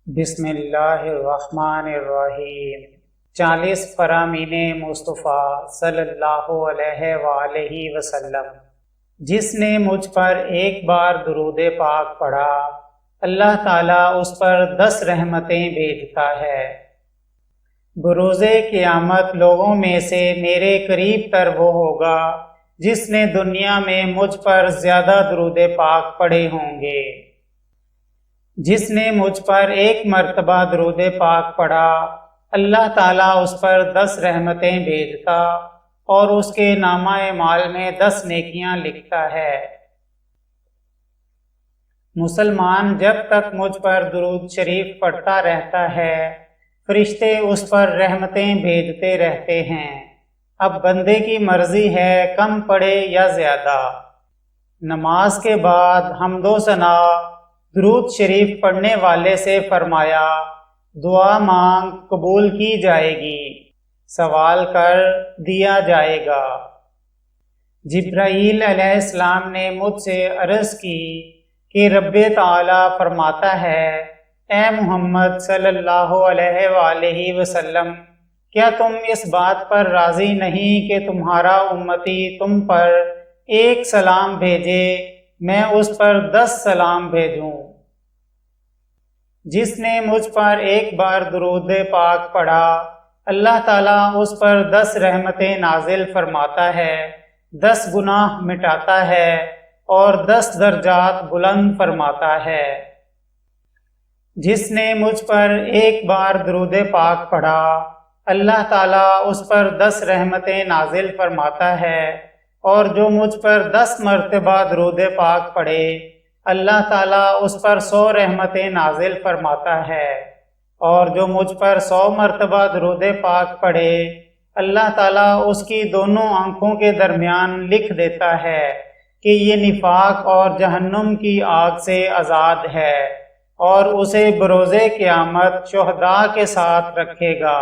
بسم اللہ الرحمن الرحیم 40 فرامین مصطفیٰ صلی اللہ علیہ وآلہ وسلم۔ جس نے مجھ پر ایک بار درود پاک پڑھا، اللہ تعالیٰ اس پر 10 رحمتیں بھیجتا ہے۔ بروز قیامت لوگوں میں سے میرے قریب تر وہ ہوگا جس نے دنیا میں مجھ پر زیادہ درود پاک پڑھے ہوں گے۔ جس نے مجھ پر ایک مرتبہ درود پاک پڑھا، اللہ تعالیٰ اس پر 10 رحمتیں بھیجتا اور اس کے نامہ اعمال میں 10 نیکیاں لکھتا ہے۔ مسلمان جب تک مجھ پر درود شریف پڑھتا رہتا ہے، فرشتے اس پر رحمتیں بھیجتے رہتے ہیں۔ اب بندے کی مرضی ہے کم پڑھے یا زیادہ۔ نماز کے بعد حمد و ثنا درود شریف پڑھنے والے سے فرمایا، دعا مانگ قبول کی جائے گی، سوال کر دیا جائے گا۔ جبرائیل علیہ السلام نے مجھ سے عرض کی کہ رب تعالیٰ فرماتا ہے، اے محمد صلی اللہ علیہ وآلہ وسلم، کیا تم اس بات پر راضی نہیں کہ تمہارا امتی تم پر ایک سلام بھیجے، میں اس پر 10 سلام بھیجوں۔ جس نے مجھ پر ایک بار درود پاک پڑھا، اللہ تعالیٰ اس پر 10 رحمتیں نازل فرماتا ہے، 10 گناہ مٹاتا ہے اور 10 درجات بلند فرماتا ہے۔ جس نے مجھ پر ایک بار درود پاک پڑھا، اللہ تعالیٰ اس پر 10 رحمتیں نازل فرماتا ہے، اور جو مجھ پر 10 مرتبہ درود پاک پڑھے، اللہ تعالیٰ اس پر 100 رحمتیں نازل فرماتا ہے، اور جو مجھ پر 100 مرتبہ درود پاک پڑھے، اللہ تعالیٰ اس کی دونوں آنکھوں کے درمیان لکھ دیتا ہے کہ یہ نفاق اور جہنم کی آگ سے آزاد ہے، اور اسے بروز قیامت شہداء کے ساتھ رکھے گا۔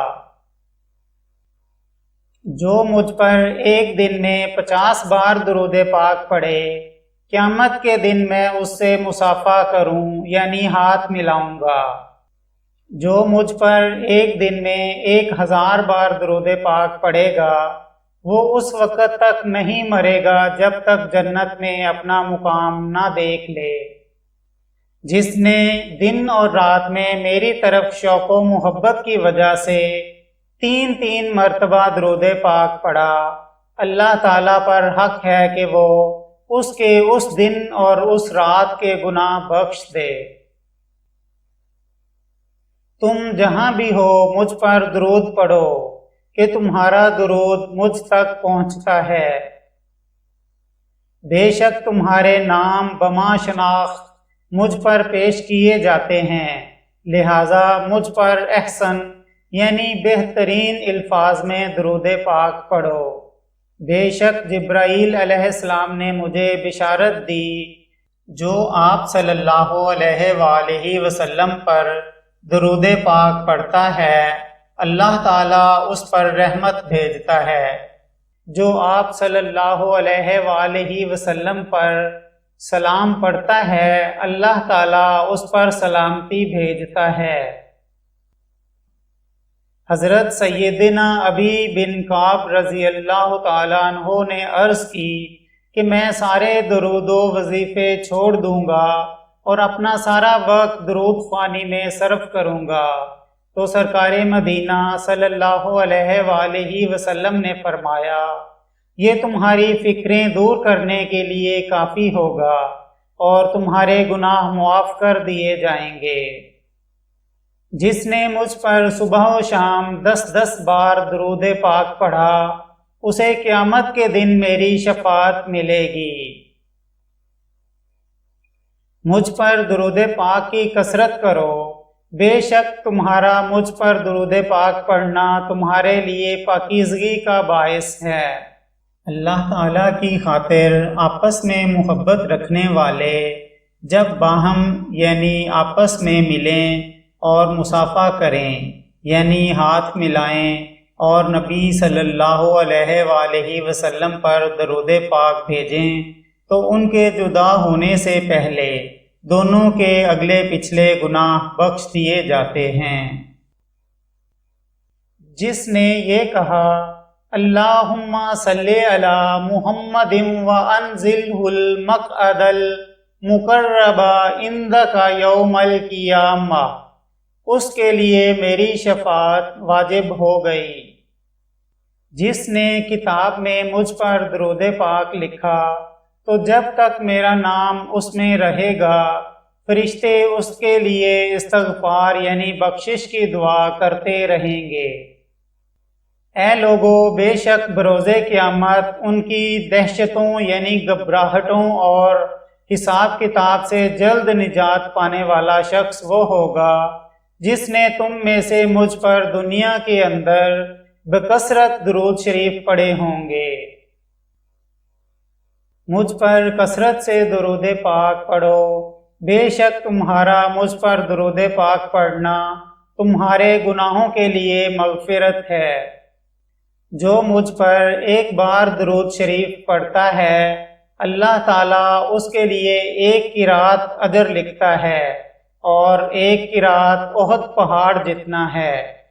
جو مجھ پر ایک دن میں 50 بار درود پاک پڑھے، قیامت کے دن میں اس سے مصافحہ کروں یعنی ہاتھ ملاؤں گا۔ جو مجھ پر ایک دن میں 1000 بار درود پاک پڑھے گا، وہ اس وقت تک نہیں مرے گا جب تک جنت میں اپنا مقام نہ دیکھ لے۔ جس نے دن اور رات میں میری طرف شوق و محبت کی وجہ سے 3 مرتبہ درود پاک پڑھا، اللہ تعالیٰ پر حق ہے کہ وہ اس کے اس دن اور اس رات کے گناہ بخش دے۔ تم جہاں بھی ہو مجھ پر درود پڑھو کہ تمہارا درود مجھ تک پہنچتا ہے۔ بے شک تمہارے نام بما شناخت مجھ پر پیش کیے جاتے ہیں، لہذا مجھ پر احسن یعنی بہترین الفاظ میں درود پاک پڑھو۔ بے شک جبرائیل علیہ السلام نے مجھے بشارت دی، جو آپ صلی اللہ علیہ وآلہ وسلم پر درود پاک پڑھتا ہے، اللہ تعالیٰ اس پر رحمت بھیجتا ہے۔ جو آپ صلی اللہ علیہ وآلہ وسلم پر سلام پڑھتا ہے، اللہ تعالیٰ اس پر سلامتی بھیجتا ہے۔ حضرت سیدنا ابی بن کعب رضی اللہ تعالیٰ عنہ نے عرض کی کہ میں سارے درود و وظیفے چھوڑ دوں گا اور اپنا سارا وقت درود خوانی میں صرف کروں گا، تو سرکار مدینہ صلی اللہ علیہ وآلہ وسلم نے فرمایا، یہ تمہاری فکریں دور کرنے کے لیے کافی ہوگا اور تمہارے گناہ معاف کر دیے جائیں گے۔ جس نے مجھ پر صبح و شام 10 بار درود پاک پڑھا، اسے قیامت کے دن میری شفاعت ملے گی۔ مجھ پر درود پاک کی کثرت کرو، بے شک تمہارا مجھ پر درود پاک پڑھنا تمہارے لیے پاکیزگی کا باعث ہے۔ اللہ تعالیٰ کی خاطر آپس میں محبت رکھنے والے جب باہم یعنی آپس میں ملیں اور مصافحہ کریں یعنی ہاتھ ملائیں اور نبی صلی اللہ علیہ وآلہ وسلم پر درود پاک بھیجیں، تو ان کے جدا ہونے سے پہلے دونوں کے اگلے پچھلے گناہ بخش دیے جاتے ہیں۔ جس نے یہ کہا اللہم صلی علی محمد وانزلہ المقعد المقرب عندک یوم القیامہ، اس کے لیے میری شفاعت واجب ہو گئی۔ جس نے کتاب میں مجھ پر درود پاک لکھا تو جب تک میرا نام اس میں رہے گا فرشتے اس کے لیے استغفار یعنی بخشش کی دعا کرتے رہیں گے۔ اے لوگو، بے شک بروز قیامت ان کی دہشتوں یعنی گھبراہٹوں اور حساب کتاب سے جلد نجات پانے والا شخص وہ ہوگا جس نے تم میں سے مجھ پر دنیا کے اندر بکثرت درود شریف پڑھے ہوں گے۔ مجھ پر کثرت سے درود پاک پڑھو، بے شک تمہارا مجھ پر درود پاک پڑھنا تمہارے گناہوں کے لیے مغفرت ہے۔ جو مجھ پر ایک بار درود شریف پڑھتا ہے اللہ تعالیٰ اس کے لیے ایک قرات اجر لکھتا ہے اور ایک قرات احد پہاڑ جتنا ہے۔